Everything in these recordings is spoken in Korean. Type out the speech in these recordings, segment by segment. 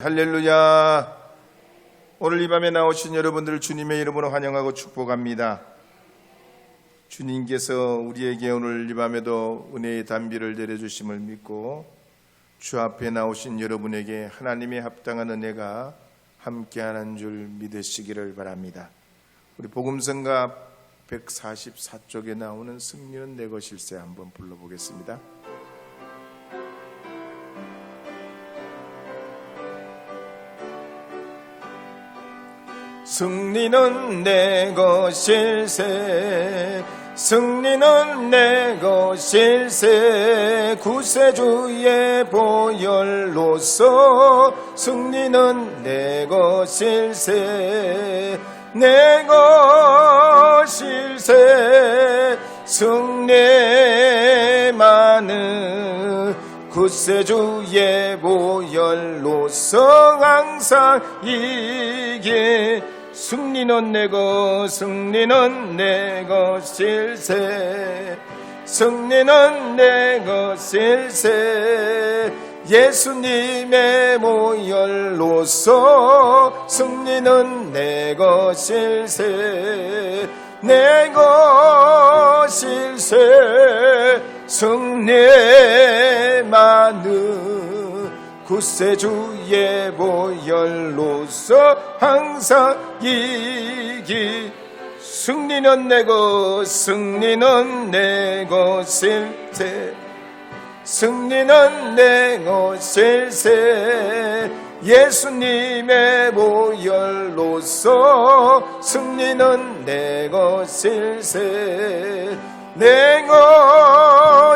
할렐루야. 오늘 이 밤에 나오신 여러분들을 주님의 이름으로 환영하고 축복합니다. 주님께서 우리에게 오늘 이 밤에도 은혜의 단비를 내려주심을 믿고 주 앞에 나오신 여러분에게 하나님의 합당한 은혜가 함께하는 줄 믿으시기를 바랍니다. 우리 복음성가 144쪽에 나오는 승리는 내 것일세 한번 불러보겠습니다. 승리는 내 것일세, 승리는 내 것일세, 구세주의 보혈로서 승리는 내 것일세, 내 것일세, 승리의 많은 구세주의 보혈로서 항상 이기. 승리는 내 것, 승리는 내 것일세, 승리는 내 것일세, 예수님의 보혈로서 승리는 내 것일세, 내 것일세, 승리의 많은 구세주의 보혈로서 항상 이기. 승리는 내 것, 승리는 내 것일세, 승리는 내 것일세, 예수님의 보혈로서 승리는 내 것일세, 내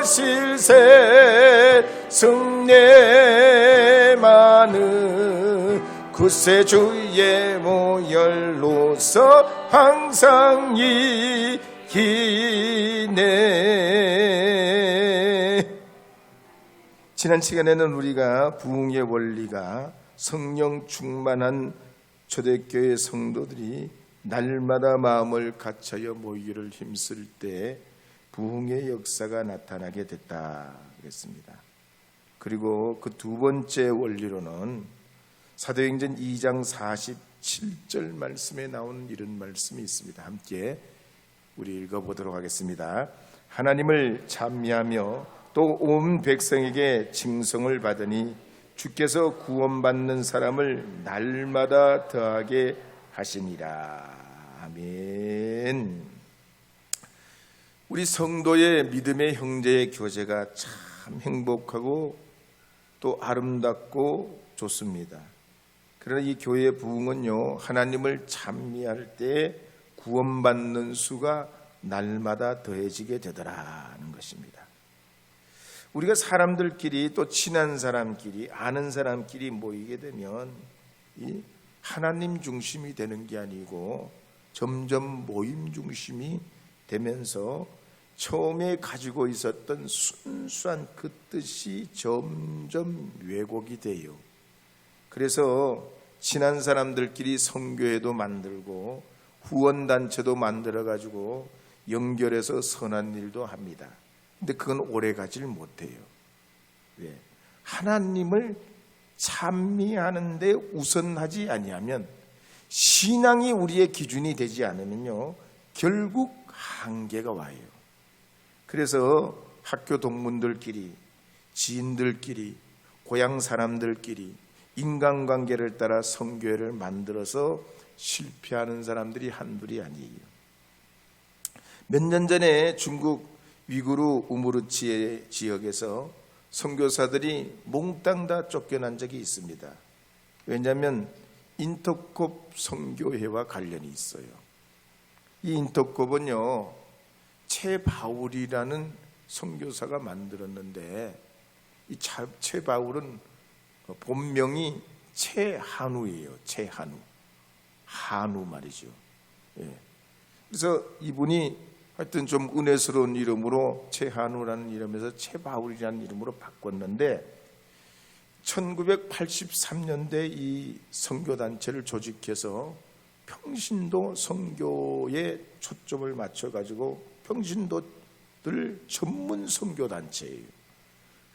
것일세, 승리의 많은 구세주의 보혈로서 항상 이기네. 지난 시간에는 우리가 부흥의 원리가 성령 충만한 초대교회 성도들이 날마다 마음을 갖춰여 모이기를 힘쓸 때 부흥의 역사가 나타나게 됐다 그랬습니다. 그리고 그 두 번째 원리로는 사도행전 2장 47절 말씀에 나오는 이런 말씀이 있습니다. 함께 우리 읽어보도록 하겠습니다. 하나님을 찬미하며 또 온 백성에게 징성을 받으니 주께서 구원받는 사람을 날마다 더하게 하시니라. 아멘. 우리 성도의 믿음의 형제의 교제가 참 행복하고 또 아름답고 좋습니다. 그러나 이 교회의 부흥은요, 하나님을 찬미할 때 구원받는 수가 날마다 더해지게 되더라는 것입니다. 우리가 사람들끼리 또 친한 사람끼리 아는 사람끼리 모이게 되면 이 하나님 중심이 되는 게 아니고 점점 모임 중심이 되면서 처음에 가지고 있었던 순수한 그 뜻이 점점 왜곡이 돼요. 그래서 친한 사람들끼리 선교회도 만들고 후원단체도 만들어가지고 연결해서 선한 일도 합니다. 근데 그건 오래 가질 못해요. 왜? 하나님을 찬미하는데 우선하지 아니하면, 신앙이 우리의 기준이 되지 않으면요, 결국 한계가 와요. 그래서 학교 동문들끼리, 지인들끼리, 고향 사람들끼리 인간관계를 따라 선교회를 만들어서 실패하는 사람들이 한둘이 아니에요. 몇 년 전에 중국 위구르 우무르치 지역에서 선교사들이 몽땅 다 쫓겨난 적이 있습니다. 왜냐하면 인터콥 선교회와 관련이 있어요. 이 인터콥은요, 최바울이라는 선교사가 만들었는데, 이 최바울은 본명이 최한우예요. 최한우, 한우 말이죠. 예. 그래서 이분이 하여튼 좀 은혜스러운 이름으로 최한우라는 이름에서 최바울이라는 이름으로 바꿨는데, 1983년대 이 선교단체를 조직해서 평신도 선교에 초점을 맞춰가지고 평신도들 전문 선교단체예요.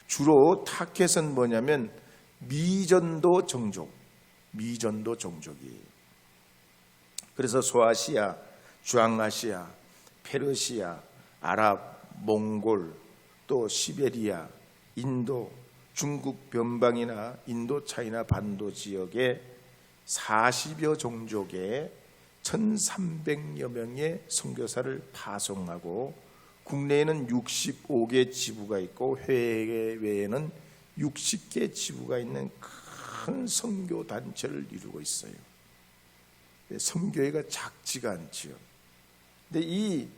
주로 타켓은 뭐냐면 미전도 정족, 미전도 종족이에요. 그래서 소아시아, 중앙아시아, 페르시아, 아랍, 몽골, 또 시베리아, 인도, 중국 변방이나 인도 차이나 반도 지역에 40여 종족의 1,300여 명의 선교사를 파송하고 국내에는 65개 지부가 있고 해외에는 60개 지부가 있는 큰 선교 단체를 이루고 있어요. 선교회가 작지가 않지요. 근데 이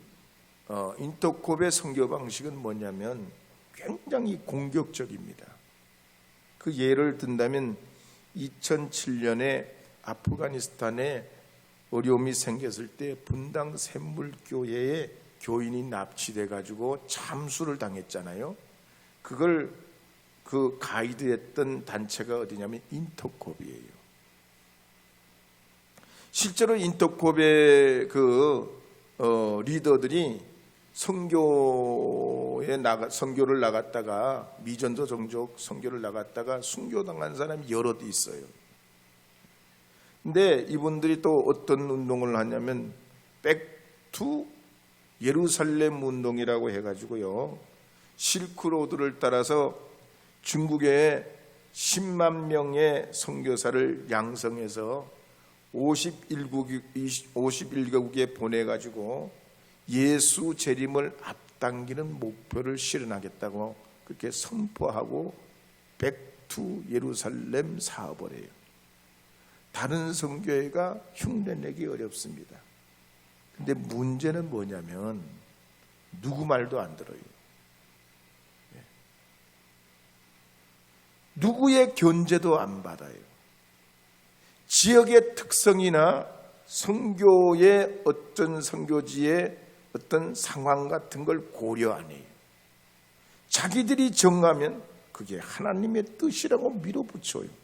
인터콥의 선교 방식은 뭐냐면 굉장히 공격적입니다. 그 예를 든다면 2007년에 아프가니스탄에 어려움이 생겼을 때 분당 샘물교회에 교인이 납치돼 가지고 참수를 당했잖아요. 그걸 그 가이드했던 단체가 어디냐면 인터콥이에요. 실제로 인터콥의 리더들이 선교를 나갔다가 미전도 종족 선교를 나갔다가 순교당한 사람이 여럿 있어요. 근데 이분들이 또 어떤 운동을 하냐면 백투 예루살렘 운동이라고 해가지고요, 실크로드를 따라서 중국에 10만 명의 선교사를 양성해서 51개국에 보내가지고 예수 재림을 앞당기는 목표를 실현하겠다고 그렇게 선포하고 백투 예루살렘 사업을 해요. 다른 선교회가 흉내내기 어렵습니다. 근데 문제는 뭐냐면 누구 말도 안 들어요. 누구의 견제도 안 받아요. 지역의 특성이나 선교의 어떤 선교지의 어떤 상황 같은 걸 고려 안 해요. 자기들이 정하면 그게 하나님의 뜻이라고 밀어붙여요.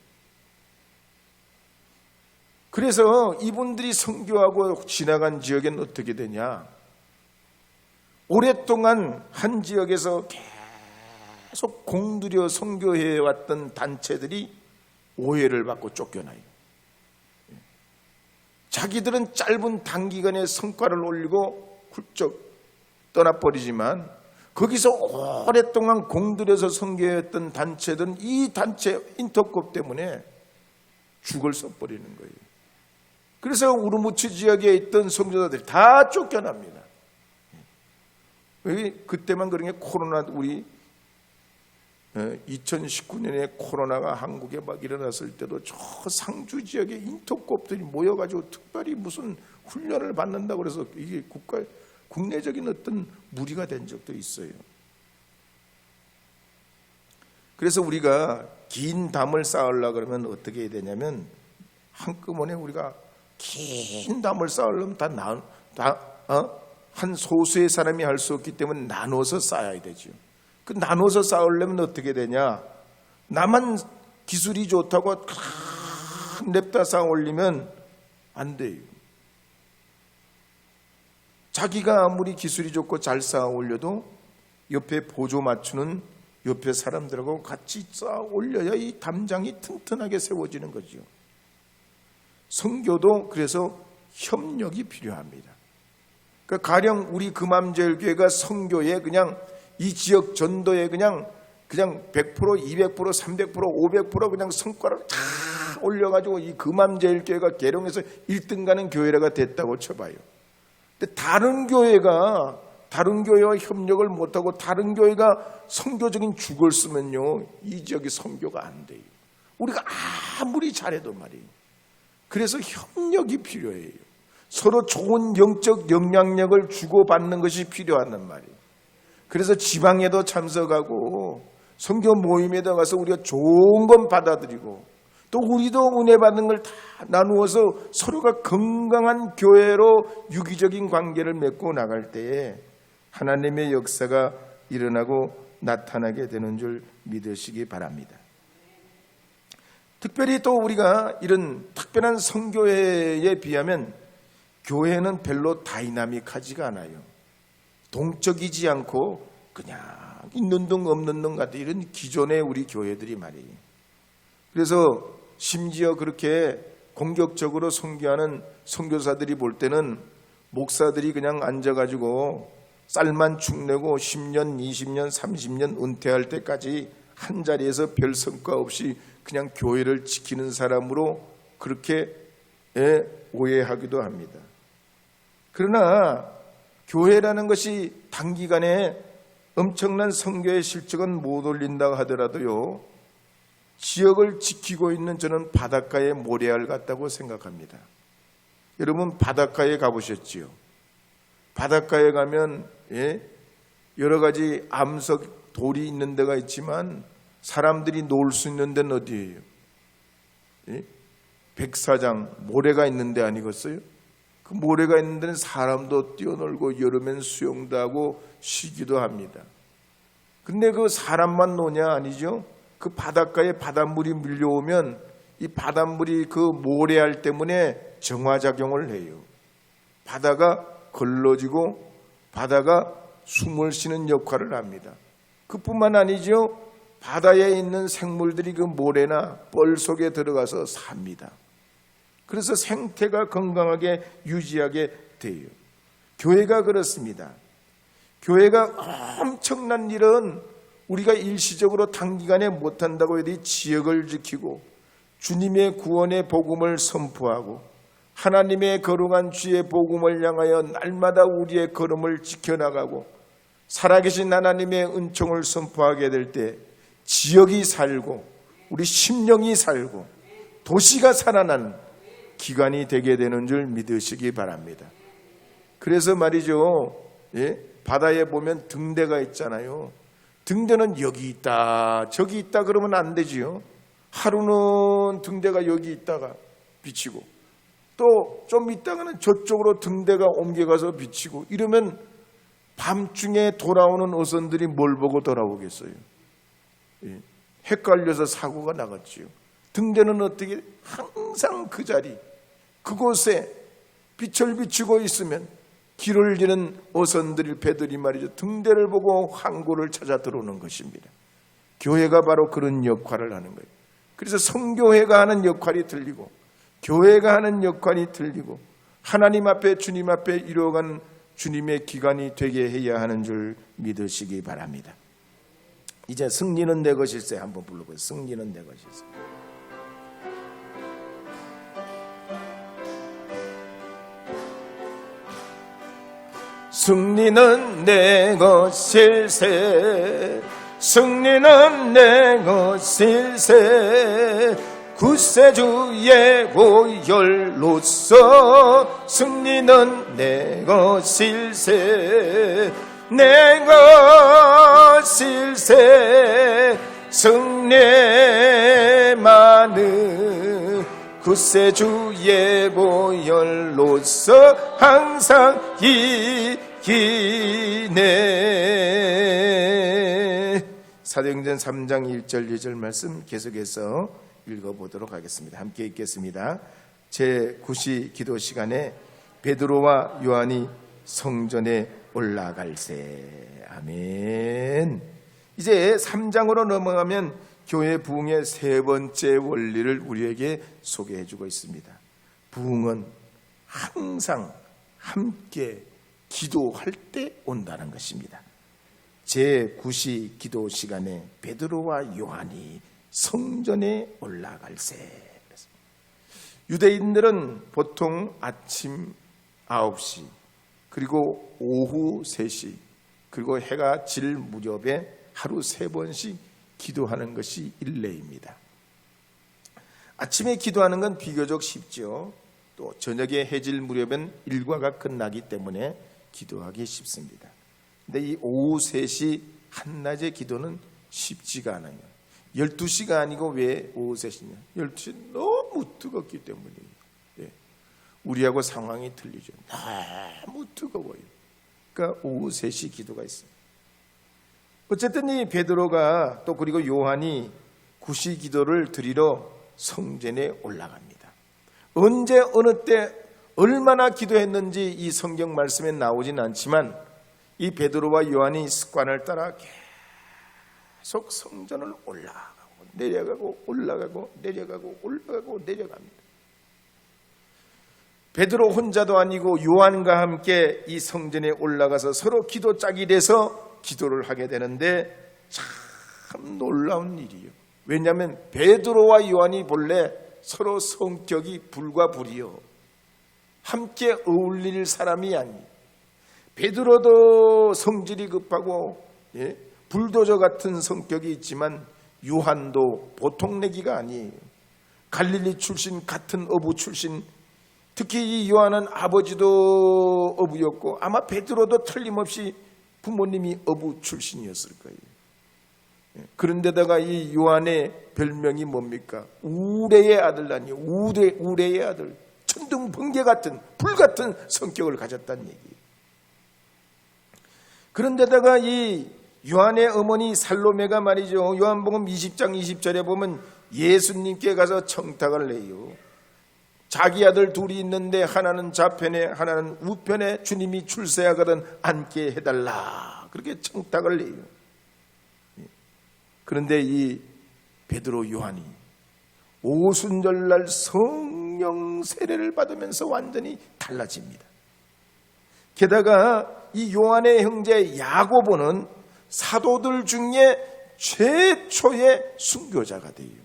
그래서 이분들이 선교하고 지나간 지역에는 어떻게 되냐? 오랫동안 한 지역에서 계속 공들여 선교해왔던 단체들이 오해를 받고 쫓겨나요. 자기들은 짧은 단기간에 성과를 올리고 훌쩍 떠나버리지만 거기서 오랫동안 공들여서 선교했던 단체들은 이 단체 인터콥 때문에 죽을 써버리는 거예요. 그래서 우르무치 지역에 있던 선교사들이 다 쫓겨납니다. 그때만 그런 게 코로나, 우리 2019년에 코로나가 한국에 막 일어났을 때도 저 상주 지역에 인터콥들이 모여가지고 특별히 무슨 훈련을 받는다고 그래서 이게 국내적인 어떤 무리가 된 적도 있어요. 그래서 우리가 긴 담을 쌓으려고 그러면 어떻게 해야 되냐면 한꺼번에 우리가 긴 담을 쌓으려면 한 소수의 사람이 할 수 없기 때문에 나눠서 쌓아야 되죠. 그 나눠서 쌓으려면 어떻게 되냐? 나만 기술이 좋다고 냅다 쌓아 올리면 안 돼요. 자기가 아무리 기술이 좋고 잘 쌓아 올려도 옆에 보조 맞추는 옆에 사람들하고 같이 쌓아 올려야 이 담장이 튼튼하게 세워지는 거죠. 선교도 그래서 협력이 필요합니다. 그러니까 가령 우리 금암제일교회가 선교에 그냥 이 지역 전도에 그냥 100%, 200%, 300%, 500% 그냥 성과를 다 올려가지고 이 금암제일교회가 계룡에서 1등 가는 교회가 됐다고 쳐봐요. 근데 다른 교회와 협력을 못하고 다른 교회가 선교적인 죽을 쓰면요, 이 지역의 선교가 안 돼요. 우리가 아무리 잘해도 말이에요. 그래서 협력이 필요해요. 서로 좋은 영적 영향력을 주고받는 것이 필요하단 말이에요. 그래서 지방에도 참석하고 선교 모임에도 가서 우리가 좋은 건 받아들이고 또 우리도 은혜 받는 걸 다 나누어서 서로가 건강한 교회로 유기적인 관계를 맺고 나갈 때에 하나님의 역사가 일어나고 나타나게 되는 줄 믿으시기 바랍니다. 특별히 또 우리가 이런 특별한 선교회에 비하면 교회는 별로 다이나믹하지가 않아요. 동적이지 않고 그냥 있는 둥 없는 둥 같은 이런 기존의 우리 교회들이 말이에요. 그래서 심지어 그렇게 공격적으로 선교하는 선교사들이 볼 때는 목사들이 그냥 앉아가지고 쌀만 축내고 10년, 20년, 30년 은퇴할 때까지 한 자리에서 별 성과 없이 그냥 교회를 지키는 사람으로 그렇게 오해하기도 합니다. 그러나 교회라는 것이 단기간에 엄청난 선교의 실적은 못 올린다고 하더라도요, 지역을 지키고 있는 저는 바닷가의 모래알 같다고 생각합니다. 여러분 바닷가에 가보셨지요? 바닷가에 가면 여러 가지 암석 돌이 있는 데가 있지만 사람들이 놀 수 있는 데는 어디예요? 백사장 모래가 있는 데 아니겠어요? 그 모래가 있는 데는 사람도 뛰어놀고 여름엔 수영도 하고 쉬기도 합니다. 근데 그 사람만 노냐? 아니죠. 그 바닷가에 바닷물이 밀려오면 이 바닷물이 그 모래알 때문에 정화작용을 해요. 바다가 걸러지고 바다가 숨을 쉬는 역할을 합니다. 그뿐만 아니죠. 바다에 있는 생물들이 그 모래나 뻘 속에 들어가서 삽니다. 그래서 생태가 건강하게 유지하게 돼요. 교회가 그렇습니다. 교회가 엄청난 일은 우리가 일시적으로 단기간에 못한다고 해도 지역을 지키고 주님의 구원의 복음을 선포하고 하나님의 거룩한 주의 복음을 향하여 날마다 우리의 걸음을 지켜나가고 살아계신 하나님의 은총을 선포하게 될 때 지역이 살고 우리 심령이 살고 도시가 살아나는 기관이 되게 되는 줄 믿으시기 바랍니다. 그래서 말이죠, 바다에 보면 등대가 있잖아요. 등대는 여기 있다 저기 있다 그러면 안 되지요. 하루는 등대가 여기 있다가 비치고 또 좀 있다가는 저쪽으로 등대가 옮겨가서 비치고 이러면 밤중에 돌아오는 어선들이 뭘 보고 돌아오겠어요? 헷갈려서 사고가 나갔지요. 등대는 어떻게 항상 그 자리 그곳에 빛을 비추고 있으면 길을 잃은 어선들이 배들이 말이죠. 등대를 보고 항구를 찾아 들어오는 것입니다. 교회가 바로 그런 역할을 하는 거예요. 그래서 성교회가 하는 역할이 들리고 교회가 하는 역할이 들리고 하나님 앞에 주님 앞에 이루어가는 주님의 기관이 되게 해야 하는 줄 믿으시기 바랍니다. 이제 승리는 내 것일세 한번 불러보세요. 승리는 내 것일세. 승리는 내 것일세 승리는 내 것일세 구세주의 보혈로서 승리는 내 것일세 내 것일세 승리만은 구세주의 보혈로서 항상 이기네. 사도행전 3장 1절 2절 말씀 계속해서 읽어보도록 하겠습니다. 함께 읽겠습니다. 제9시 기도 시간에 베드로와 요한이 성전에 올라갈세. 아멘. 이제 3장으로 넘어가면 교회 부흥의 세 번째 원리를 우리에게 소개해주고 있습니다. 부흥은 항상 함께 기도할 때 온다는 것입니다. 제9시 기도 시간에 베드로와 요한이 성전에 올라갈세. 유대인들은 보통 아침 9시 그리고 오후 3시 그리고 해가 질 무렵에 하루 3번씩 기도하는 것이 일례입니다. 아침에 기도하는 건 비교적 쉽죠. 또 저녁에 해질 무렵엔 일과가 끝나기 때문에 기도하기 쉽습니다. 근데 이 오후 3시 한낮의 기도는 쉽지가 않아요. 12시가 아니고 왜 오후 3시냐? 12시 너무 뜨겁기 때문이에요. 우리하고 상황이 틀리죠. 너무 뜨거워요. 그러니까 오후 3시 기도가 있습니다. 어쨌든 이 베드로가 또 그리고 요한이 구시 기도를 드리러 성전에 올라갑니다. 언제 어느 때 얼마나 기도했는지 이 성경 말씀에 나오진 않지만 이 베드로와 요한이 습관을 따라 계속 성전을 올라가고 내려가고 올라가고 내려가고 올라가고 내려갑니다. 베드로 혼자도 아니고 요한과 함께 이 성전에 올라가서 서로 기도 짝이 돼서 기도를 하게 되는데 참 놀라운 일이에요. 왜냐하면 베드로와 요한이 본래 서로 성격이 불과 불이요, 함께 어울릴 사람이 아니에요. 베드로도 성질이 급하고 불도저 같은 성격이 있지만 요한도 보통 내기가 아니에요. 갈릴리 출신, 같은 어부 출신, 특히 이 요한은 아버지도 어부였고 아마 베드로도 틀림없이 부모님이 어부 출신이었을 거예요. 그런데다가 이 요한의 별명이 뭡니까? 우레의 아들 아니에요. 우레의 아들. 천둥 번개 같은 불같은 성격을 가졌다는 얘기예요. 그런데다가 이 요한의 어머니 살로메가 말이죠, 요한복음 20장 20절에 보면 예수님께 가서 청탁을 해요. 자기 아들 둘이 있는데 하나는 좌편에 하나는 우편에 주님이 출세하거든 앉게 해달라, 그렇게 청탁을 해요. 그런데 이 베드로 요한이 오순절날 성령 세례를 받으면서 완전히 달라집니다. 게다가 이 요한의 형제 야고보는 사도들 중에 최초의 순교자가 돼요.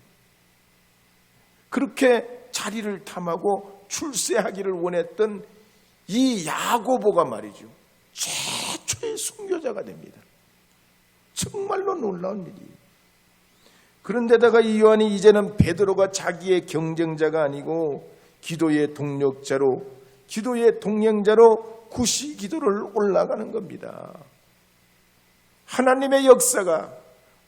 그렇게 자리를 탐하고 출세하기를 원했던 이 야고보가 말이죠, 최초의 순교자가 됩니다. 정말로 놀라운 일이에요. 그런데다가 이 요한이 이제는 베드로가 자기의 경쟁자가 아니고 기도의 동력자로, 기도의 동행자로 구시 기도를 올라가는 겁니다. 하나님의 역사가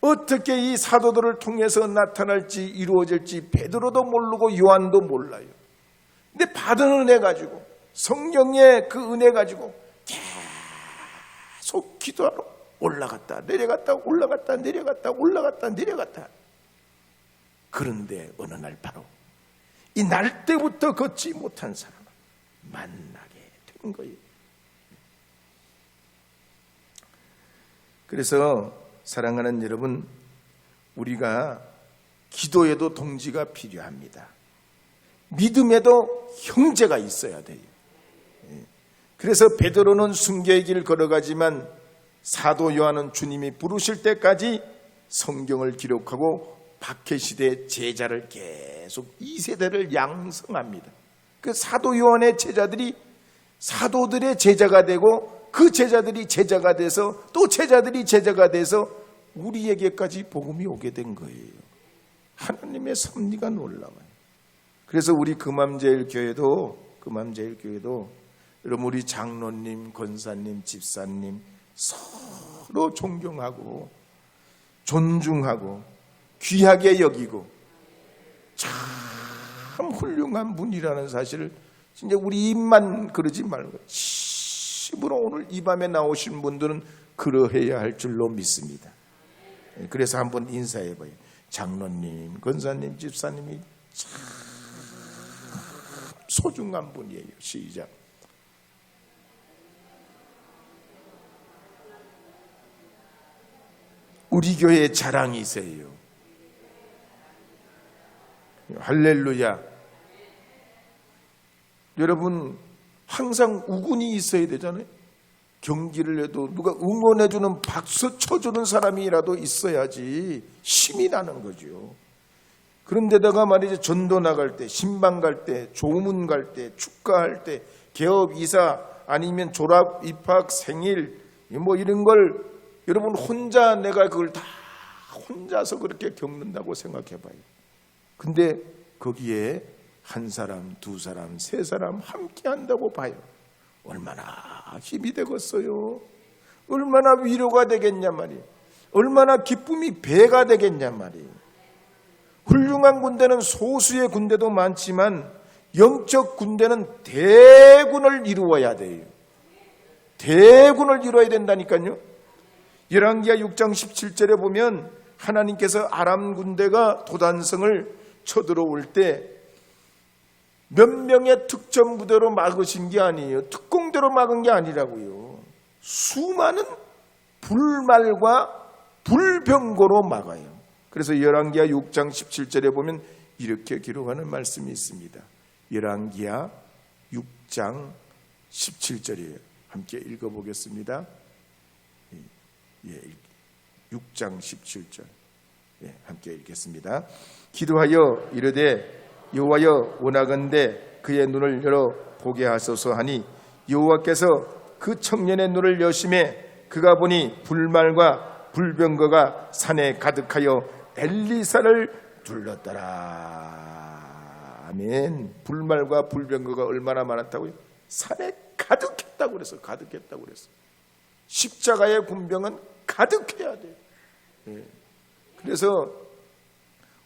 어떻게 이 사도들을 통해서 나타날지 이루어질지 베드로도 모르고 요한도 몰라요. 근데 받은 은혜 가지고, 성령의 그 은혜 가지고 계속 기도하러 올라갔다 내려갔다 올라갔다 내려갔다 올라갔다 내려갔다. 그런데 어느 날 바로 이 날 때부터 걷지 못한 사람을 만나게 된 거예요. 그래서 사랑하는 여러분, 우리가 기도에도 동지가 필요합니다. 믿음에도 형제가 있어야 돼요. 그래서 베드로는 순교의 길 걸어가지만 사도 요한은 주님이 부르실 때까지 성경을 기록하고 박해시대 제자를 계속 2세대를 양성합니다. 그 사도 요한의 제자들이 사도들의 제자가 되고 그 제자들이 제자가 돼서 또 제자들이 제자가 돼서 우리에게까지 복음이 오게 된 거예요. 하나님의 섭리가 놀라워요. 그래서 우리 금암제일교회도 여러분, 우리 장로님, 권사님, 집사님 서로 존경하고 존중하고 귀하게 여기고 참 훌륭한 분이라는 사실을 진짜 우리 입만 그러지 말고 심으로 오늘 이 밤에 나오신 분들은 그러해야 할 줄로 믿습니다. 그래서 한번 인사해봐요. 장로님, 권사님, 집사님이 참 소중한 분이에요. 시작. 우리 교회의 자랑이세요. 할렐루야. 여러분, 항상 우군이 있어야 되잖아요. 경기를 해도 누가 응원해주는 박수 쳐주는 사람이라도 있어야지 힘이 나는 거죠. 그런데다가 말이죠, 전도 나갈 때, 신방 갈 때, 조문 갈 때, 축가할 때, 개업 이사 아니면 졸업 입학 생일 뭐 이런 걸 여러분 혼자 내가 그걸 다 혼자서 그렇게 겪는다고 생각해 봐요. 근데 거기에 한 사람, 두 사람, 세 사람 함께 한다고 봐요. 얼마나 힘이 되겠어요. 얼마나 위로가 되겠냐 말이에요. 얼마나 기쁨이 배가 되겠냐 말이에요. 훌륭한 군대는 소수의 군대도 많지만 영적 군대는 대군을 이루어야 돼요. 대군을 이루어야 된다니까요. 열왕기하 6장 17절에 보면 하나님께서 아람 군대가 도단성을 쳐들어올 때 몇 명의 특전 부대로 막으신 게 아니에요. 특공대로 막은 게 아니라고요. 수많은 불말과 불병거로 막아요. 그래서 열왕기하 6장 17절에 보면 이렇게 기록하는 말씀이 있습니다. 열왕기하 6장 17절이에요. 함께 읽어보겠습니다. 6장 17절 함께 읽겠습니다. 기도하여 이르되 여호와여 원하건대 그의 눈을 열어 보게 하소서 하니 여호와께서 그 청년의 눈을 여심해 그가 보니 불말과 불병거가 산에 가득하여 엘리사를 둘렀더라. 아멘. 불말과 불병거가 얼마나 많았다고요? 산에 가득했다고 그래서 가득했다고 그래서 십자가의 군병은 가득해야 돼요. 그래서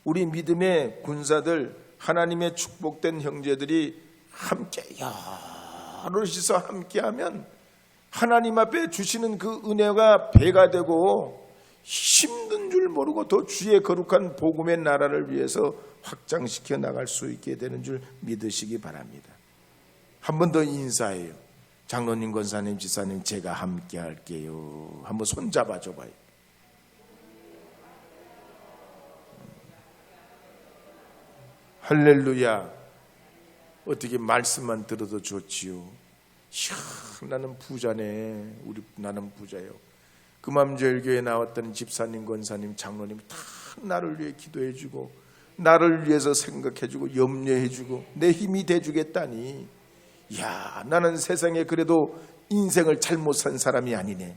우리 믿음의 군사들, 하나님의 축복된 형제들이 함께 여럿이서 함께하면 하나님 앞에 주시는 그 은혜가 배가 되고 힘든 줄 모르고 더 주의 거룩한 복음의 나라를 위해서 확장시켜 나갈 수 있게 되는 줄 믿으시기 바랍니다. 한 번 더 인사해요. 장로님, 권사님, 지사님, 제가 함께 할게요. 한번 손 잡아줘 봐요. 할렐루야. 어떻게 말씀만 들어도 좋지요. 이야, 나는 부자네. 나는 부자요. 금암절교에 나왔던 집사님, 권사님, 장로님 다 나를 위해 기도해주고 나를 위해서 생각해주고 염려해주고 내 힘이 돼주겠다니. 이야, 나는 세상에 그래도 인생을 잘못 산 사람이 아니네.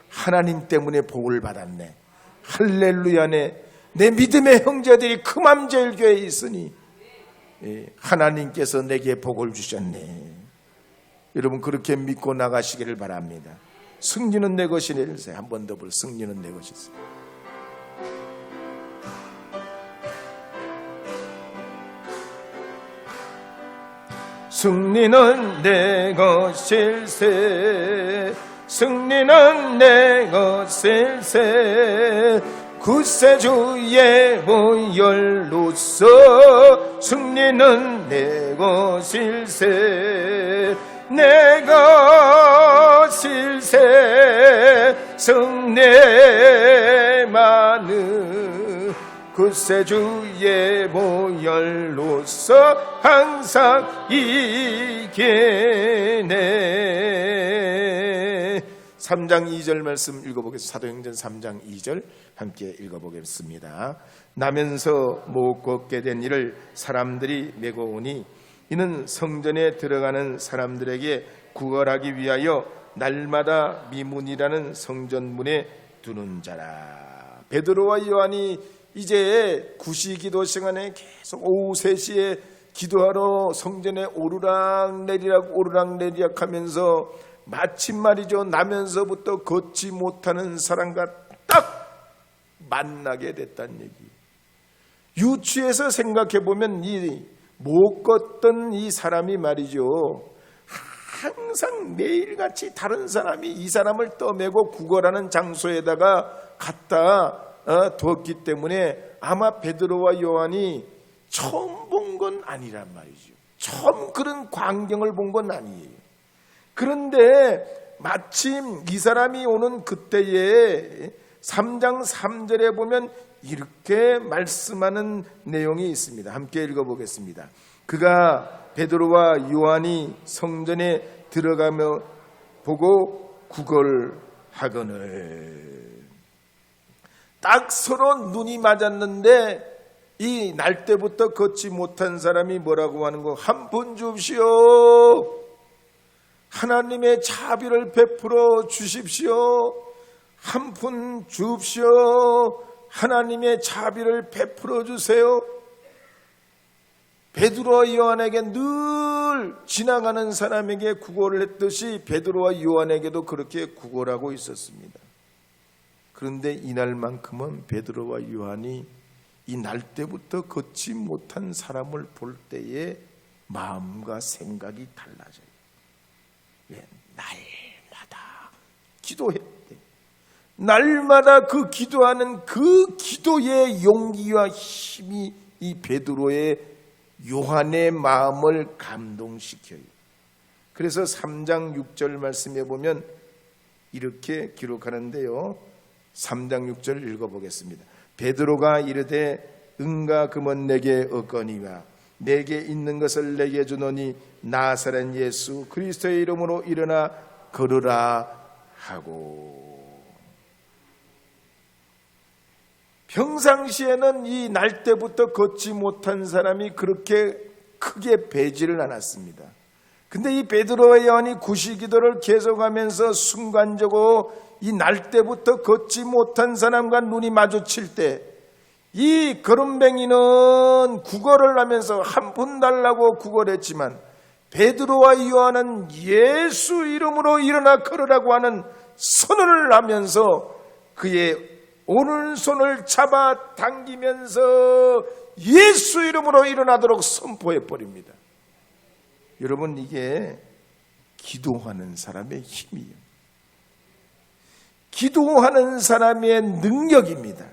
하나님 때문에 복을 받았네. 할렐루야네. 내 믿음의 형제들이 금암절교에 있으니 하나님께서 내게 복을 주셨네. 여러분 그렇게 믿고 나가시기를 바랍니다. 승리는 내 것이네. 한 번 더 불. 승리는 내 것이세. 승리는 내 것일세. 승리는 내 것일세. 구세주의 보혈로서 승리는 내 것일세. 내 것일세. 승리만은 구세주의 보혈로서 항상 이기네. 3장 2절 말씀 읽어보겠습니다. 사도행전 3장 2절 함께 읽어보겠습니다. 나면서 못 걷게 된 이를 사람들이 메고 오니 이는 성전에 들어가는 사람들에게 구걸하기 위하여 날마다 미문이라는 성전문에 두는 자라. 베드로와 요한이 이제 구시기도 시간에 계속 오후 3시에 기도하러 성전에 오르락내리락 하면서 마침 말이죠, 나면서부터 걷지 못하는 사람과 딱 만나게 됐다는 얘기. 유추해서 생각해보면 이 못 걷던 이 사람이 말이죠, 항상 매일같이 다른 사람이 이 사람을 떠매고 구걸하는 장소에다가 갖다 두었기 때문에 아마 베드로와 요한이 처음 본 건 아니란 말이죠. 처음 그런 광경을 본 건 아니에요. 그런데 마침 이 사람이 오는 그때에 3장 3절에 보면 이렇게 말씀하는 내용이 있습니다. 함께 읽어보겠습니다. 그가 베드로와 요한이 성전에 들어가며 보고 구걸하거늘. 딱 서로 눈이 맞았는데 이 날 때부터 걷지 못한 사람이 뭐라고 하는 거? 한 푼 줍시오. 하나님의 자비를 베풀어 주십시오. 한 푼 줍시오. 하나님의 자비를 베풀어 주세요. 베드로와 요한에게 늘 지나가는 사람에게 구걸을 했듯이 베드로와 요한에게도 그렇게 구걸하고 있었습니다. 그런데 이날만큼은 베드로와 요한이 이 날 때부터 걷지 못한 사람을 볼 때에 마음과 생각이 달라져요. 날마다 기도했대. 날마다 그 기도하는 그 기도의 용기와 힘이 이 베드로의 요한의 마음을 감동시켜요. 그래서 3장 6절 말씀에 보면 이렇게 기록하는데요. 3장 6절 읽어보겠습니다. 베드로가 이르되 은과 금은 내게 없거니와 내게 있는 것을 내게 주노니 나사렛 예수 그리스도의 이름으로 일어나 걸으라 하고. 평상시에는 이 날 때부터 걷지 못한 사람이 그렇게 크게 배지를 않았습니다. 근데 이 베드로와 요한이 구시기도를 계속하면서 순간적으로 이 날 때부터 걷지 못한 사람과 눈이 마주칠 때 이 거름뱅이는 구걸을 하면서 한 푼 달라고 구걸했지만 베드로와 요한은 예수 이름으로 일어나 걸으라고 하는 선언을 하면서 그의 오른손을 잡아 당기면서 예수 이름으로 일어나도록 선포해 버립니다. 여러분, 이게 기도하는 사람의 힘이에요. 기도하는 사람의 능력입니다.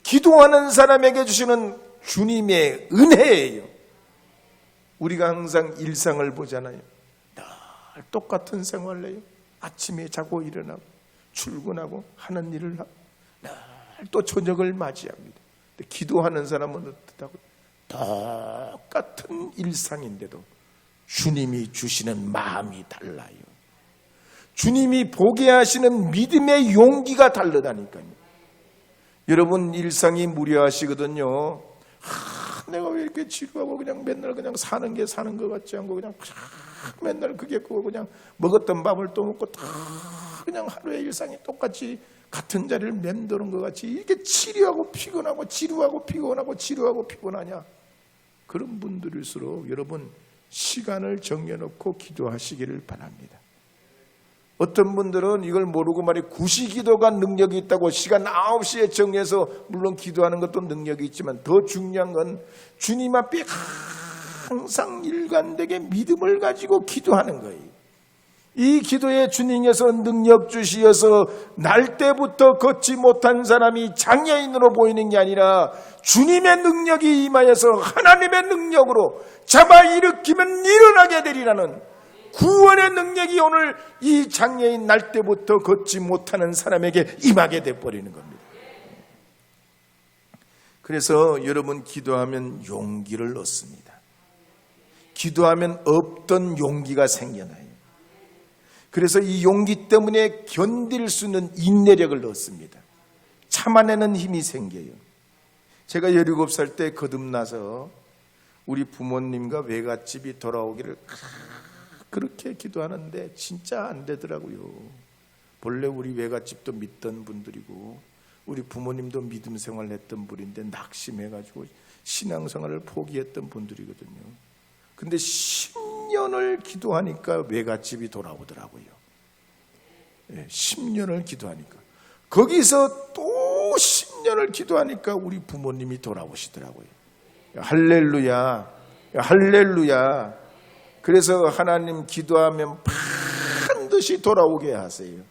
기도하는 사람에게 주시는 주님의 은혜예요. 우리가 항상 일상을 보잖아요. 늘 똑같은 생활을 해요. 아침에 자고 일어나고 출근하고 하는 일을 하고 늘 또 저녁을 맞이합니다. 근데 기도하는 사람은 어떻다고요? 똑같은 일상인데도 주님이 주시는 마음이 달라요. 주님이 보게 하시는 믿음의 용기가 다르다니까요. 여러분, 일상이 무료하시거든요. 내가 왜 이렇게 지루하고 그냥 맨날 그냥 사는 게 사는 것 같지 않고 그냥 맨날 그게 그냥 먹었던 밥을 또 먹고 다 그냥 하루의 일상이 똑같이 같은 자리를 맴도는 것 같이 이렇게 지루하고 피곤하고 지루하고 피곤하고 지루하고 피곤하냐? 그런 분들일수록 여러분 시간을 정해놓고 기도하시기를 바랍니다. 어떤 분들은 이걸 모르고 말이에요. 구시기도가 능력이 있다고 시간 9시에 정해서 물론 기도하는 것도 능력이 있지만 더 중요한 건 주님 앞에 항상 일관되게 믿음을 가지고 기도하는 거예요. 이 기도에 주님께서 능력 주시어서 날 때부터 걷지 못한 사람이 장애인으로 보이는 게 아니라 주님의 능력이 임하여서 하나님의 능력으로 잡아 일으키면 일어나게 되리라는 구원의 능력이 오늘 이 장애인 날 때부터 걷지 못하는 사람에게 임하게 돼버리는 겁니다. 그래서 여러분, 기도하면 용기를 얻습니다. 기도하면 없던 용기가 생겨나요. 그래서 이 용기 때문에 견딜 수 있는 인내력을 얻습니다. 참아내는 힘이 생겨요. 제가 17살 때 거듭나서 우리 부모님과 외갓집이 돌아오기를 그렇게 기도하는데 진짜 안 되더라고요. 본래 우리 외갓집도 믿던 분들이고 우리 부모님도 믿음 생활을 했던 분인데 낙심해가지고 신앙생활을 포기했던 분들이거든요. 근데 10년을 기도하니까 외갓집이 돌아오더라고요. 10년을 기도하니까. 거기서 또 10년을 기도하니까 우리 부모님이 돌아오시더라고요. 할렐루야, 할렐루야. 그래서 하나님 기도하면 반드시 돌아오게 하세요.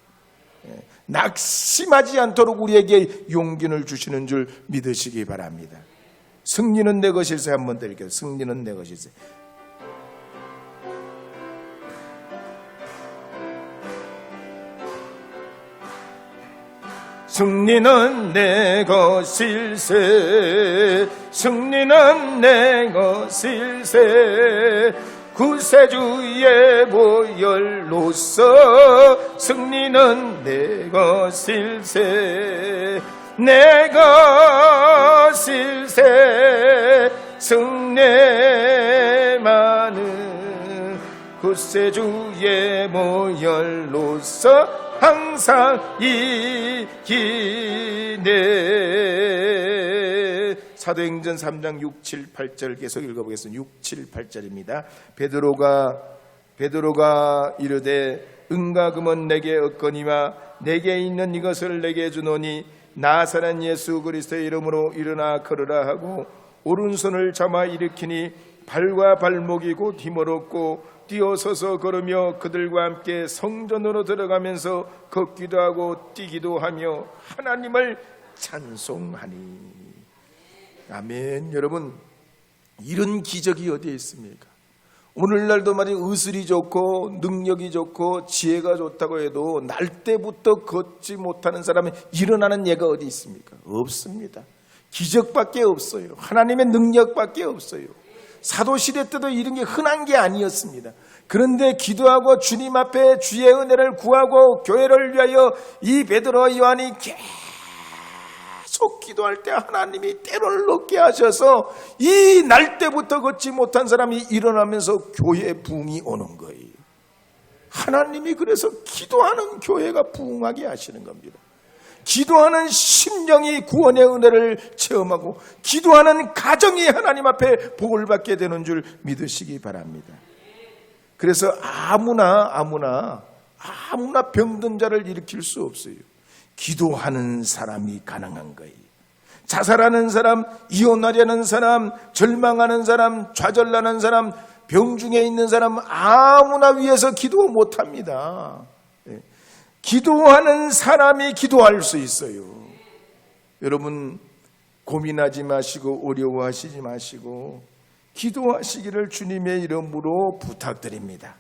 낙심하지 않도록 우리에게 용기를 주시는 줄 믿으시기 바랍니다. 승리는 내 것일세. 한번 드릴게요. 승리는 내 것일세. 승리는 내 것일세. 승리는 내 것일세. 구세주의 보혈로서 승리는 내 것일세. 내 것일세. 승리만은 구세주의 보혈로서 항상 이기네. 사도행전 3장 6, 7, 8절 계속 읽어보겠습니다. 6, 7, 8절입니다. 베드로가 이르되 은과 금은 내게 없거니와 내게 있는 이것을 내게 주노니 나사렛 예수 그리스도의 이름으로 일어나 걸으라 하고 오른손을 잡아 일으키니 발과 발목이 곧 힘을 얻고 뛰어서서 걸으며 그들과 함께 성전으로 들어가면서 걷기도 하고 뛰기도 하며 하나님을 찬송하니. 아멘. 여러분, 이런 기적이 어디에 있습니까? 오늘날도 말이 의술이 좋고 능력이 좋고 지혜가 좋다고 해도 날 때부터 걷지 못하는 사람이 일어나는 예가 어디 있습니까? 없습니다. 기적밖에 없어요. 하나님의 능력밖에 없어요. 사도시대 때도 이런 게 흔한 게 아니었습니다. 그런데 기도하고 주님 앞에 주의 은혜를 구하고 교회를 위하여 이 베드로와 요한이 계속 기도할 때 하나님이 때를 넣게 하셔서 이 날 때부터 걷지 못한 사람이 일어나면서 교회에 부흥이 오는 거예요. 하나님이 그래서 기도하는 교회가 부흥하게 하시는 겁니다. 기도하는 심령이 구원의 은혜를 체험하고 기도하는 가정이 하나님 앞에 복을 받게 되는 줄 믿으시기 바랍니다. 그래서 아무나 병든 자를 일으킬 수 없어요. 기도하는 사람이 가능한 거예요. 자살하는 사람, 이혼하려는 사람, 절망하는 사람, 좌절나는 사람, 병중에 있는 사람 아무나 위해서 기도 못합니다. 기도하는 사람이 기도할 수 있어요. 여러분 고민하지 마시고 어려워하시지 마시고 기도하시기를 주님의 이름으로 부탁드립니다.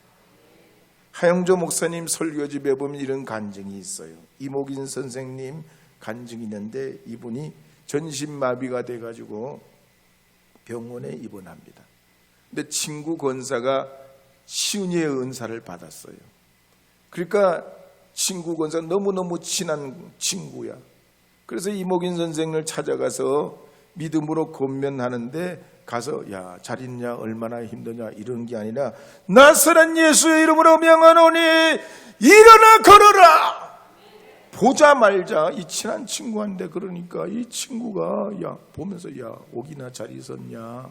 하영조 목사님 설교집에 보면 이런 간증이 있어요. 이목인 선생님 간증이 있는데 이분이 전신마비가 돼가지고 병원에 입원합니다. 근데 친구 권사가 시은혜의 은사를 받았어요. 그러니까 친구 권사 너무너무 친한 친구야. 그래서 이목인 선생을 찾아가서 믿음으로 권면하는데 가서 야, 잘 있냐, 얼마나 힘드냐 이런 게 아니라 나사렛 예수의 이름으로 명하노니 일어나 걸어라. 보자말자 이 친한 친구한테 그러니까 이 친구가 야 보면서 야 옥이나 잘 있었냐,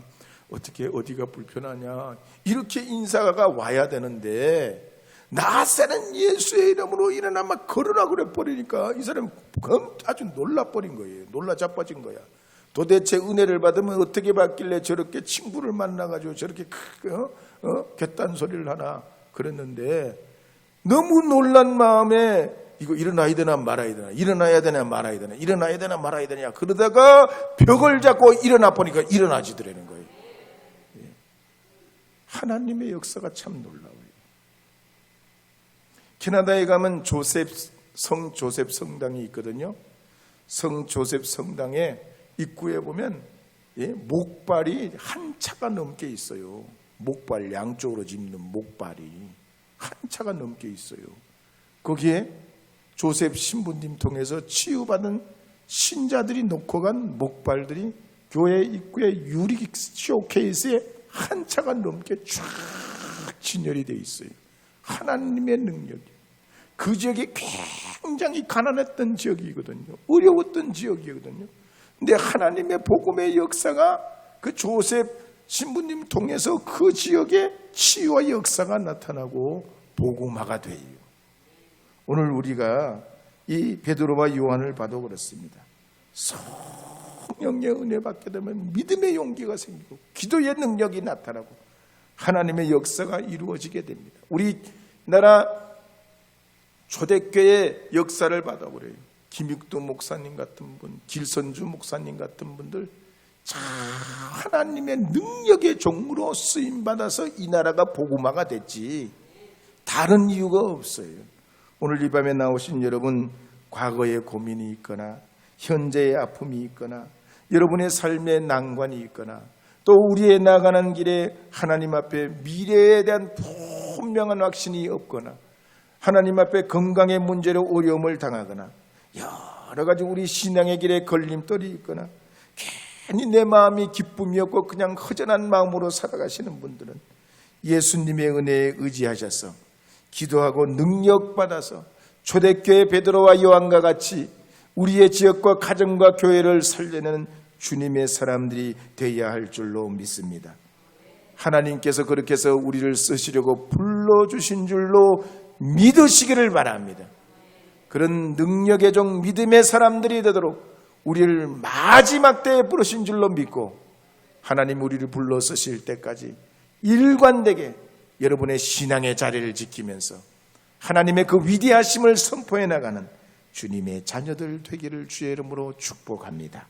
어떻게 어디가 불편하냐 이렇게 인사가 와야 되는데 나사렛 예수의 이름으로 일어나 막 걸으라 그래 버리니까 이 사람이 아주 놀라버린 거예요. 놀라 자빠진 거야. 도대체 은혜를 받으면 어떻게 받길래 저렇게 친구를 만나가지고 저렇게 갯단 소리를 하나 그랬는데 너무 놀란 마음에 이거 일어나야 되나 말아야 되나, 일어나야 되나 말아야 되나, 일어나야 되나 말아야 되냐 그러다가 벽을 잡고 일어나 보니까 일어나지더라는 거예요. 하나님의 역사가 참 놀라워요. 캐나다에 가면 성 조셉 성당이 있거든요. 성 조셉 성당에 입구에 보면 목발이 한 차가 넘게 있어요. 목발 양쪽으로 짓는 목발이 한 차가 넘게 있어요. 거기에 조셉 신부님 통해서 치유받은 신자들이 놓고 간 목발들이 교회 입구에 유리 쇼케이스에 한 차가 넘게 쫙 진열이 되어 있어요. 하나님의 능력이. 그 지역이 굉장히 가난했던 지역이거든요. 어려웠던 지역이거든요. 근데 하나님의 복음의 역사가 그 조셉 신부님 통해서 그 지역에 치유와 역사가 나타나고 복음화가 돼요. 오늘 우리가 이 베드로와 요한을 봐도 그렇습니다. 성령의 은혜 받게 되면 믿음의 용기가 생기고 기도의 능력이 나타나고 하나님의 역사가 이루어지게 됩니다. 우리나라 초대교회의 역사를 받아보래요. 김익도 목사님 같은 분, 길선주 목사님 같은 분들 참 하나님의 능력의 종으로 쓰임받아서 이 나라가 복음화가 됐지 다른 이유가 없어요. 오늘 이 밤에 나오신 여러분 과거의 고민이 있거나 현재의 아픔이 있거나 여러분의 삶의 난관이 있거나 또 우리의 나가는 길에 하나님 앞에 미래에 대한 분명한 확신이 없거나 하나님 앞에 건강의 문제로 어려움을 당하거나 여러 가지 우리 신앙의 길에 걸림돌이 있거나 괜히 내 마음이 기쁨이 없고 그냥 허전한 마음으로 살아가시는 분들은 예수님의 은혜에 의지하셔서 기도하고 능력받아서 초대교회 베드로와 요한과 같이 우리의 지역과 가정과 교회를 살려내는 주님의 사람들이 되어야 할 줄로 믿습니다. 하나님께서 그렇게 해서 우리를 쓰시려고 불러주신 줄로 믿으시기를 바랍니다. 그런 능력의 종 믿음의 사람들이 되도록 우리를 마지막 때에 부르신 줄로 믿고 하나님 우리를 불러 쓰실 때까지 일관되게 여러분의 신앙의 자리를 지키면서 하나님의 그 위대하심을 선포해 나가는 주님의 자녀들 되기를 주의 이름으로 축복합니다.